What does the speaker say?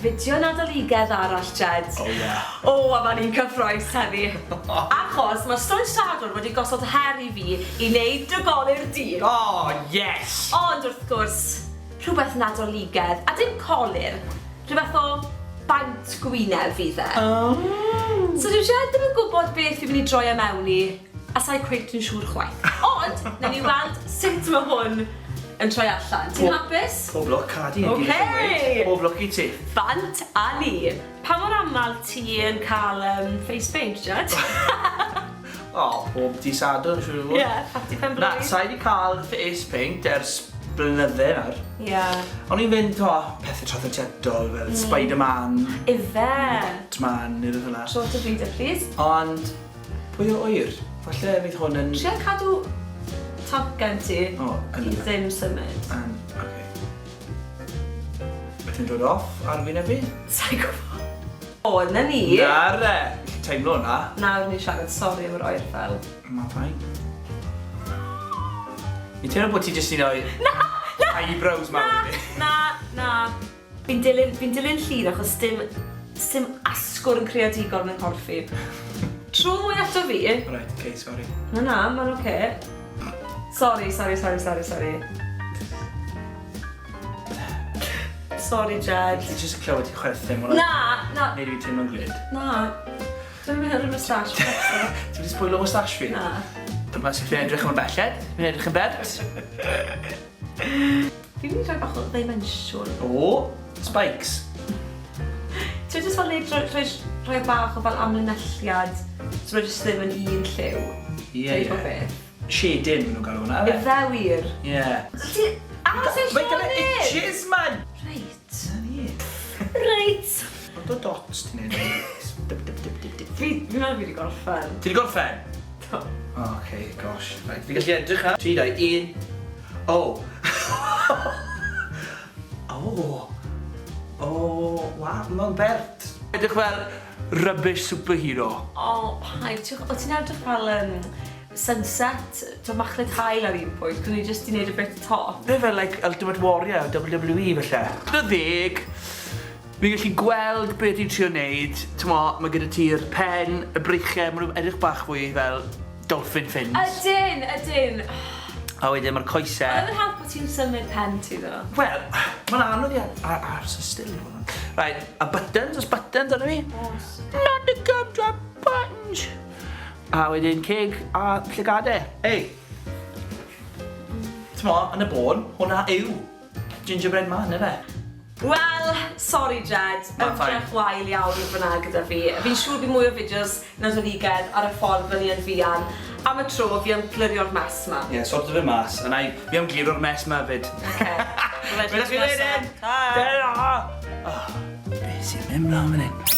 fideo nadoligedd arall, Jed. O, ie. O, a ma'n i'n cyffroes heddi. Achos mae Stwnsh wedi gosod her I fi I wneud drygoli'r dydd. O, yes! Ond wrth gwrs, rhywbeth nadoligedd, a dim colir, rhywbeth o paent gwyneb fydd e. So dwi'n siarad ddim yn gwybod beth fi'n mynd I droi mewn I, a sa'i cweit yn siŵr chwaith. Ond, na ni weld sut mae hwn yn troi allan. Ti'n hapus? Pob lwc, Cadi. Ocê. Pob lwc I ti. Bant a ni. Pa mor aml ti yn cael face paint, Jed? O, pob di Sadwrn, siwr o fod. Ie, ffatti pen blwydd. Na, sa'i di cael face paint ers blynydde nawr. Ie. O'n i'n fynd o pethau traddodiadol fel Spider-Man, Ife. Batman, neu rhywbeth yna. Short o video, please. Ond, pwy o oer? Falle fydd hwn yn... Tria cadw top gen ti O, I ddim symud. Oce. Beth yn dod off ar wynebu? Sa'i gwybod. O, na ni. Nare! Teimlo hwnna. Nawr ni siarad sori efo'r oer fel. Ma fain. Fi'n teimlo bod ti jyst i'n oed... eyebrows mawr i fi. Na. Fi'n dilyn llun achos dim asgwr yn creadigol mewn corff fi. Tro mwy ato fi. Right, okay, sorry. Na, ma'n oce. Sorry. Sorry, Jed. Ti jyst yn clywed I chwerthin hwnna? Na. Neu fi'n teimlo'n glyd? Na. Dwi'n mynd i'r moustache. Ti wedi sbwylo moustache fi? Na. Dyma sy'n fi'n edrych yn belled. Fi'n edrych yn bert. Fi'n mynd i rhoi bach o ddimensiwn. O, spikes. Ti'n jyst fel neud rhoi bach o fel amlinelliad so mae jyst ddim yn un lliw. Ie. Shading nhw'n gael hwnna, Ife wir. Ie. Aros eich Mae gyda itches, man! Reit. Reit. Ond o dots ti'n neud? Fi'n meddwl fi wedi gorffen. Ti wedi gorffen? Do. Oce, gosh. Right, fi gallu edrych ar. 3, 2, 1. O. O, waw, mae'n bert. Edrych fel rubbish superhero. O, paid. O, ti'n edrych fel sunset, to machlid hael ar un pwynt, gwni jyst i wneud y bit top. Fe fel, like, Ultimate Warrior, WWE, felly. Gyda ddeg, fi'n gallu gweld beth i'n trio wneud. Mae gyda ti'r pen, y breichau, maen nhw'n edrych bach fwy fel dolphin fins. Ydyn. A wedyn mae'r coesau... Oedd yn help bod ti'n symud pen ti, ddo? Wel, mae'n anodd i ar system i fod yn... Right, a buttons, oes buttons arno fi? Oes. Not the gumdrop buttons! A wedyn ceg a llygadau. Ei! T'mo, yn y bôn, hwnna yw Gingerbread Man, yna? Wel, Sorry, Jed. Ma'n fine. Ymdrech wael iawn i fyna gyda fi. Fi'n siŵr bydd mwy o fideos nadoligedd ar y ffordd fel ni yn fian. Am y tro, fi am glirio'r mes ma. Ie, sort of y mas. A fi am glirio'r mes ma fyd. Okay. Fe ddech chi wedyn! Ta! Be sy'n mynd mlaen fan hyn?